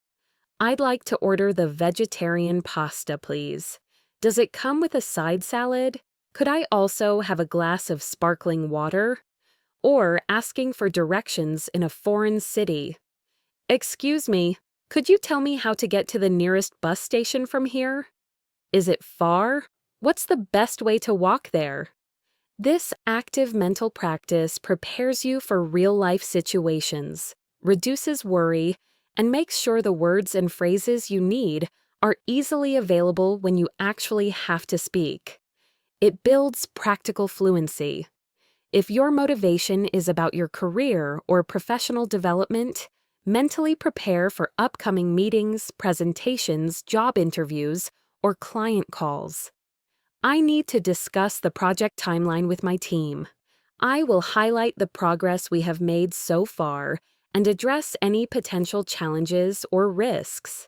A: I'd like to order the vegetarian pasta, please. Does it come with a side salad? Could I also have a glass of sparkling water? Or asking for directions in a foreign city. Excuse me, could you tell me how to get to the nearest bus station from here? Is it far? What's the best way to walk there? This active mental practice prepares you for real-life situations, reduces worry, and makes sure the words and phrases you need are easily available when you actually have to speak. It builds practical fluency. If your motivation is about your career or professional development, mentally prepare for upcoming meetings, presentations, job interviews, or client calls. I need to discuss the project timeline with my team. I will highlight the progress we have made so far and address any potential challenges or risks.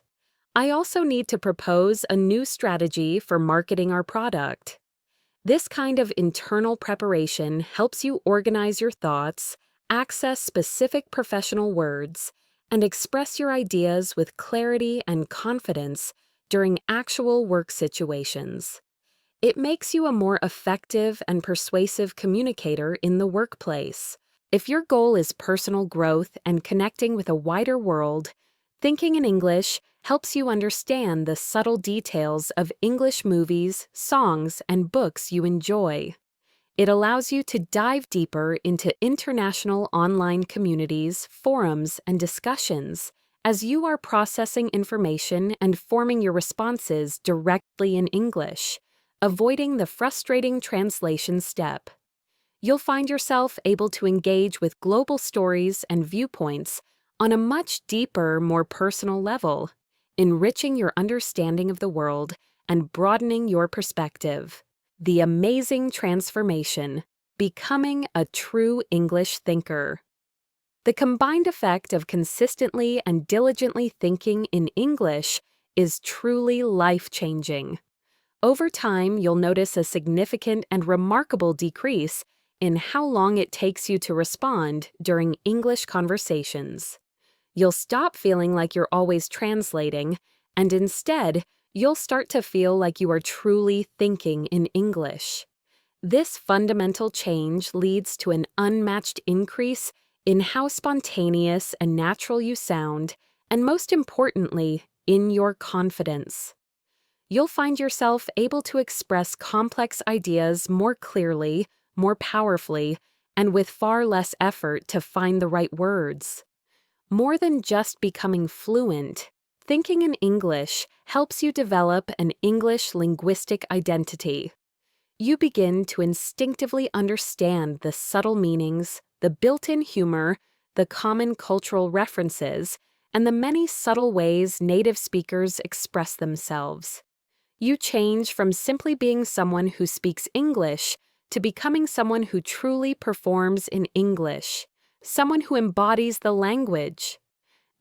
A: I also need to propose a new strategy for marketing our product. This kind of internal preparation helps you organize your thoughts, access specific professional words, and express your ideas with clarity and confidence during actual work situations. It makes you a more effective and persuasive communicator in the workplace. If your goal is personal growth and connecting with a wider world, thinking in English helps you understand the subtle details of English movies, songs, and books you enjoy. It allows you to dive deeper into international online communities, forums, and discussions as you are processing information and forming your responses directly in English, avoiding the frustrating translation step. You'll find yourself able to engage with global stories and viewpoints on a much deeper, more personal level, enriching your understanding of the world and broadening your perspective. The amazing transformation, becoming a true English thinker. The combined effect of consistently and diligently thinking in English is truly life-changing. Over time, you'll notice a significant and remarkable decrease in how long it takes you to respond during English conversations. You'll stop feeling like you're always translating, and instead, you'll start to feel like you are truly thinking in English. This fundamental change leads to an unmatched increase in how spontaneous and natural you sound, and most importantly, in your confidence. You'll find yourself able to express complex ideas more clearly, more powerfully, and with far less effort to find the right words. More than just becoming fluent, thinking in English helps you develop an English linguistic identity. You begin to instinctively understand the subtle meanings, the built-in humor, the common cultural references, and the many subtle ways native speakers express themselves. You change from simply being someone who speaks English to becoming someone who truly performs in English, someone who embodies the language.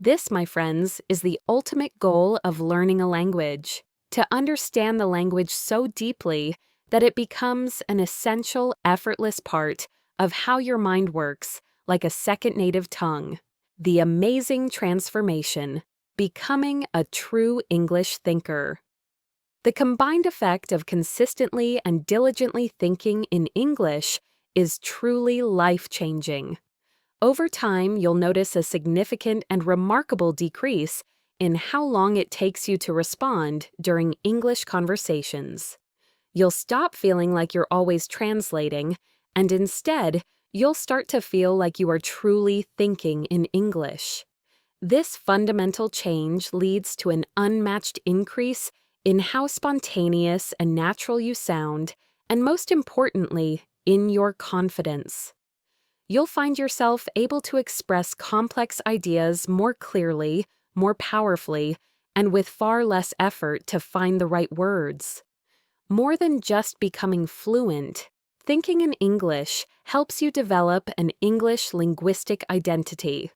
A: This, my friends, is the ultimate goal of learning a language, to understand the language so deeply that it becomes an essential, effortless part of how your mind works, like a second native tongue. The amazing transformation, becoming a true English thinker. The combined effect of consistently and diligently thinking in English is truly life-changing. Over time, you'll notice a significant and remarkable decrease in how long it takes you to respond during English conversations. You'll stop feeling like you're always translating, and instead, you'll start to feel like you are truly thinking in English. This fundamental change leads to an unmatched increase in how spontaneous and natural you sound, and most importantly, in your confidence. You'll find yourself able to express complex ideas more clearly, more powerfully, and with far less effort to find the right words. More than just becoming fluent, thinking in English helps you develop an English linguistic identity.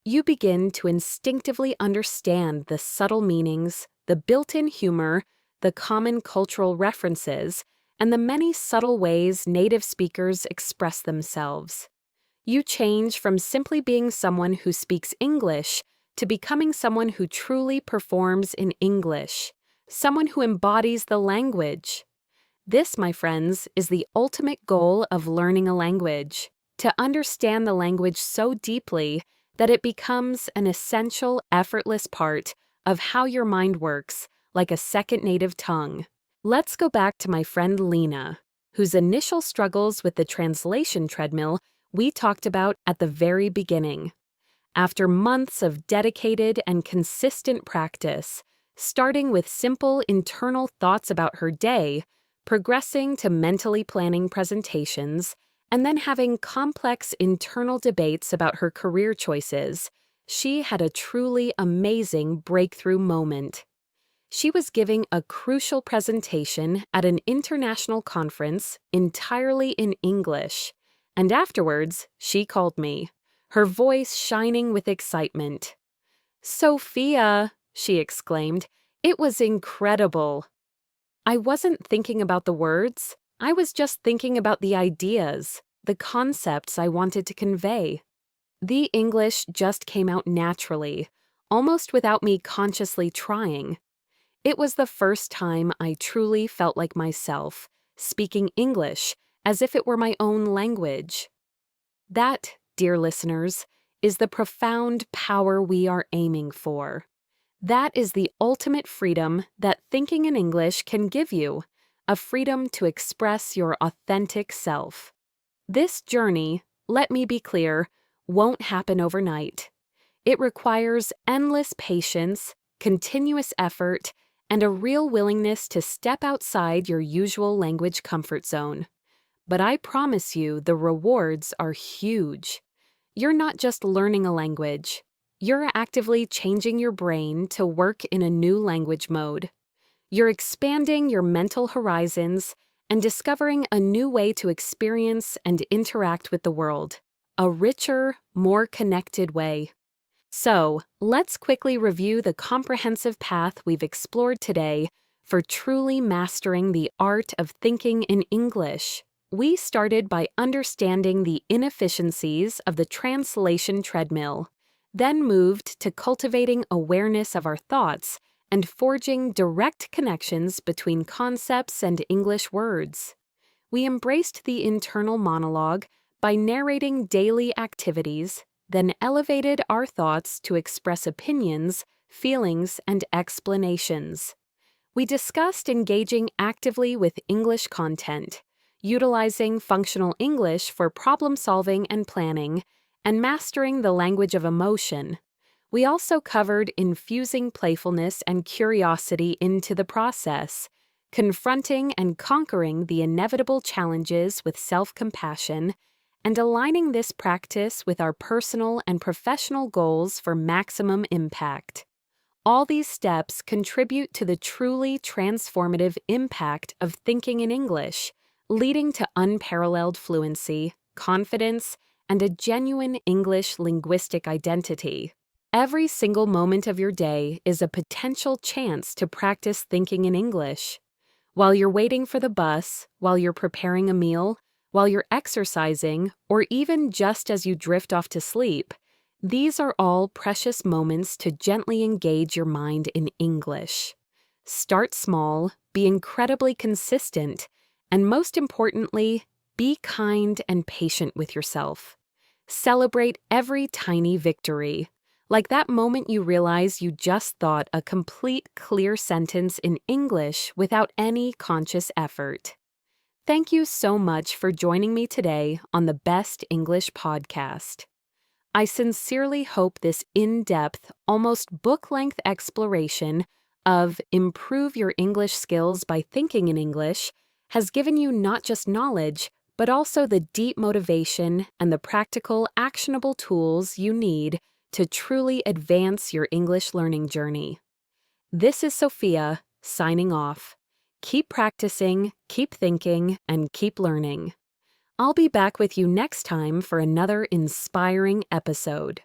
A: You begin to instinctively understand the subtle meanings, the built-in humor, the common cultural references, and the many subtle ways native speakers express themselves. You change from simply being someone who speaks English to becoming someone who truly performs in English, someone who embodies the language. This, my friends, is the ultimate goal of learning a language, to understand the language so deeply that it becomes an essential, effortless part of how your mind works, like a second native tongue. Let's go back to my friend Lena, whose initial struggles with the translation treadmill we talked about at the very beginning. After months of dedicated and consistent practice, starting with simple internal thoughts about her day, progressing to mentally planning presentations, and then having complex internal debates about her career choices, she had a truly amazing breakthrough moment. She was giving a crucial presentation at an international conference entirely in English, and afterwards, she called me, her voice shining with excitement. "Sophia," she exclaimed, "it was incredible." I wasn't thinking about the words. I was just thinking about the ideas, the concepts I wanted to convey. The English just came out naturally, almost without me consciously trying. It was the first time I truly felt like myself, speaking English as if it were my own language. That, dear listeners, is the profound power we are aiming for. That is the ultimate freedom that thinking in English can give you, a freedom to express your authentic self. This journey, let me be clear, won't happen overnight. It requires endless patience, continuous effort, and a real willingness to step outside your usual language comfort zone. But I promise you the rewards are huge. You're not just learning a language. You're actively changing your brain to work in a new language mode. You're expanding your mental horizons and discovering a new way to experience and interact with the world, a richer, more connected way. So, let's quickly review the comprehensive path we've explored today for truly mastering the art of thinking in English. We started by understanding the inefficiencies of the translation treadmill, then moved to cultivating awareness of our thoughts and forging direct connections between concepts and English words. We embraced the internal monologue by narrating daily activities, then elevated our thoughts to express opinions, feelings, and explanations. We discussed engaging actively with English content, utilizing functional English for problem-solving and planning, and mastering the language of emotion. We also covered infusing playfulness and curiosity into the process, confronting and conquering the inevitable challenges with self-compassion, and aligning this practice with our personal and professional goals for maximum impact. All these steps contribute to the truly transformative impact of thinking in English, leading to unparalleled fluency, confidence, and a genuine English linguistic identity. Every single moment of your day is a potential chance to practice thinking in English. While you're waiting for the bus, while you're preparing a meal, while you're exercising, or even just as you drift off to sleep, these are all precious moments to gently engage your mind in English. Start small, be incredibly consistent, and most importantly, be kind and patient with yourself. Celebrate every tiny victory, like that moment you realize you just thought a complete, clear sentence in English without any conscious effort. Thank you so much for joining me today on the Best English Podcast. I sincerely hope this in-depth, almost book-length exploration of improve your English skills by thinking in English has given you not just knowledge, but also the deep motivation and the practical, actionable tools you need to truly advance your English learning journey. This is Sophia, signing off. Keep practicing, keep thinking, and keep learning. I'll be back with you next time for another inspiring episode.